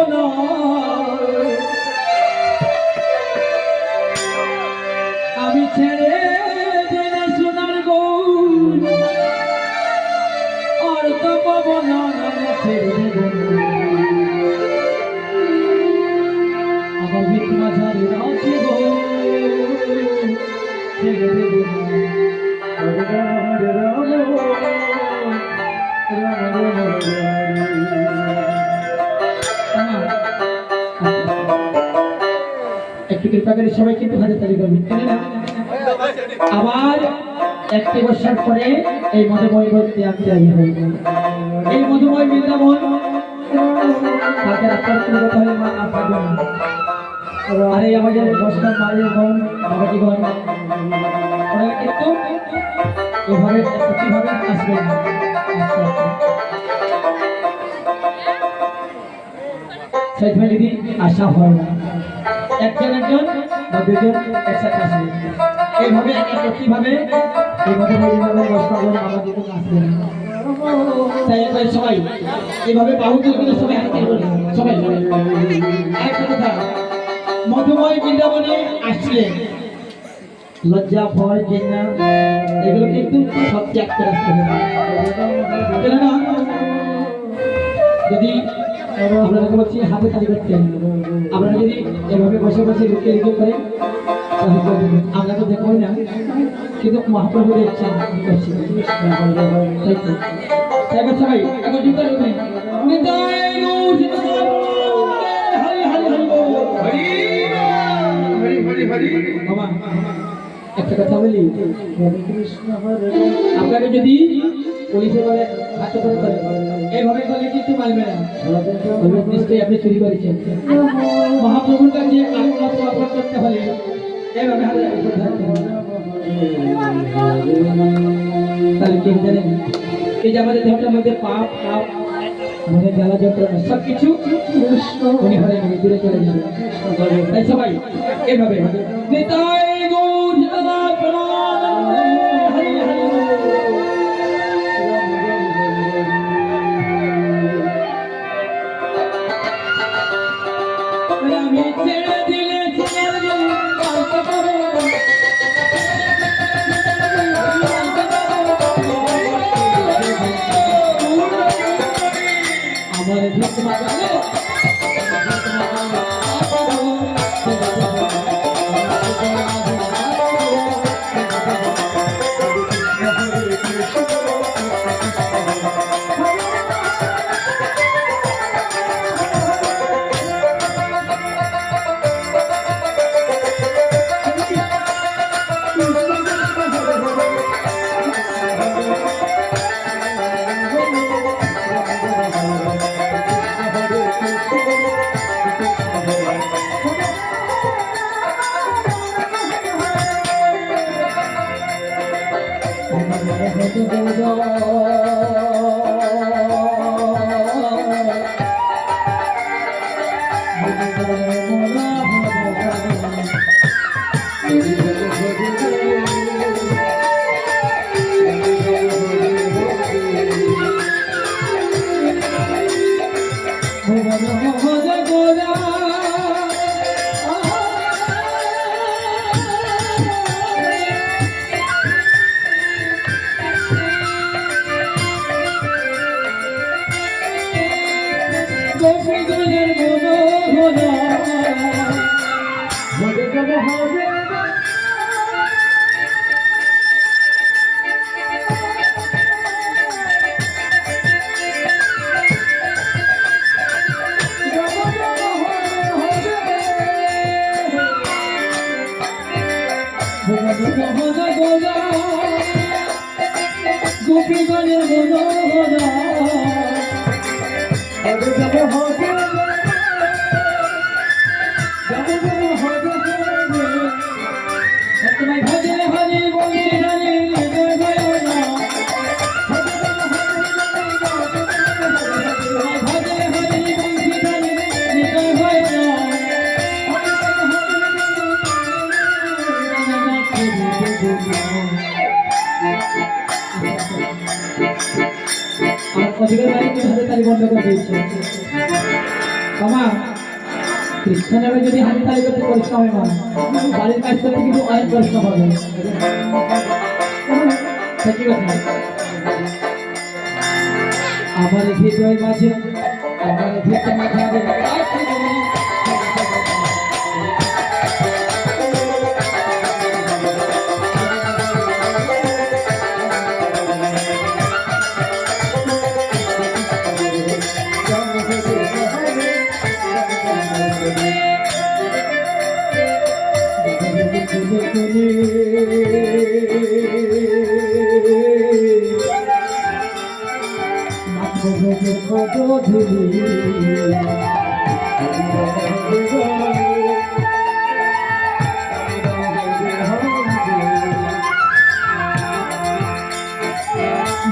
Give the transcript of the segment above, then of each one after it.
না আমি ছেড়ে জেনে সোনার গৌর আর তো পাবো না ছেড়ে আমার ভিত মাঝারে রাখিব ছেড়ে দেব একটু কৃপা করে সবাই কিন্তু হাতে তালি করবেন আবার একটি বছর পরে এই মধুময় বলতে আমি রাজি হইব এই মধুময় বৃন্দাবন তাদের আত্মার কথা হলে মা আপনার আর এই আমাদের বৈষ্ণব মায়ের বোন বাবাজিগণ ওরা কিন্তু এভাবে একইভাবে আসবেন সেইভাবে যদি আশা হয় না একজন বা দুজন একসাথে আসবে এইভাবে একইভাবে এইভাবে বৈষ্ণব বাবাজিগণ আসবেন তাই সবাই এইভাবে বাহুদের কিন্তু সবাই হাতে সবাই একটা কথা মধুময় বৃন্দাবনে আসলে লজ্জা ভয় ঘৃণা এগুলো কিন্তু সব ত্যাগ করে আসতে হবে কেননা যদি আপনারা বলছি হাতে তালি করতেন আপনারা যদি এভাবে বসে বসে লুকে লুকে করেন আমরা তো দেখবই না কিন্তু মহাপ্রভু দেখছেন তাই তো সবাই এখন জুতা ঢুকেন একটা কথা বলি আপনাকে যদি পুলিশে বলে হাতে করে এইভাবে বলে কিন্তু মানবে না নিশ্চয়ই আপনি চুরি করেছেন মহাপ্রভুর কাছে আত্মসমর্পণ করতে হলে এইভাবে হাতে তাহলে কেউ জানেন এই যে আমাদের দেহটার মধ্যে পাপ পাপ মনে জ্বালা যন্ত্রণা সবকিছু উনি হয়ে যাবে দূরে চলে যাবে তাই সবাই এইভাবে নিতাই গৌর জগন্নাথ হরি হরি আমি ছেড়ে দিলে আমার ভিত মাঝারে আমার কৃষ্ণ নামে যদি হাতে তালি করতে পরিশ্রম হয় মা, বাড়ির কাজ করতে কিন্তু অনেক পরিশ্রম হবে। ঠিক আছে, আমার হৃদয় মাঝে আমার হৃদয় মাঝে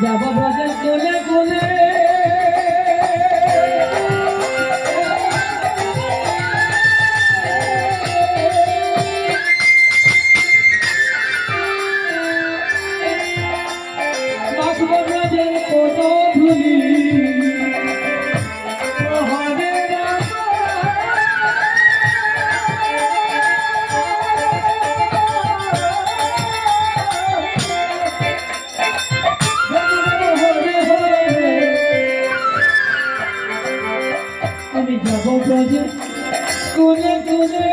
যাব বাজার কোলে কোলে মাখবো বাজার কত ধুলি আমি যাব বাজার কোলে কোলে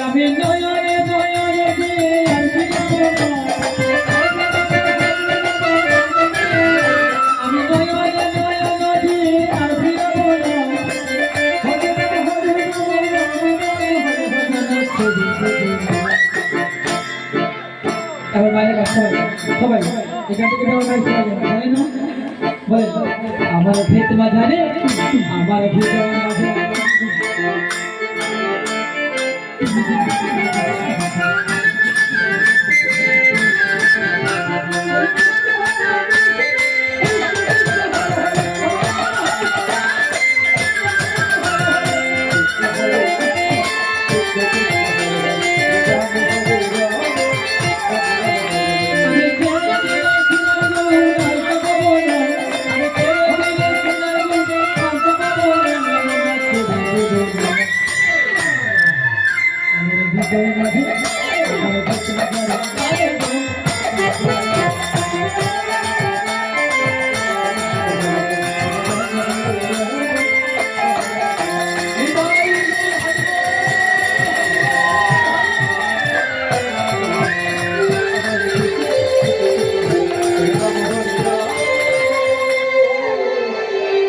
আমি নয়নে নয়নে আমি নয়নে নয়নে আর এবার বাইরে সবাই এখান থেকে জানেন না বলেন আমার ভেদ মাঝারে আমার হৃদয় মাঝে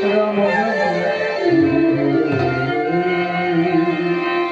Ram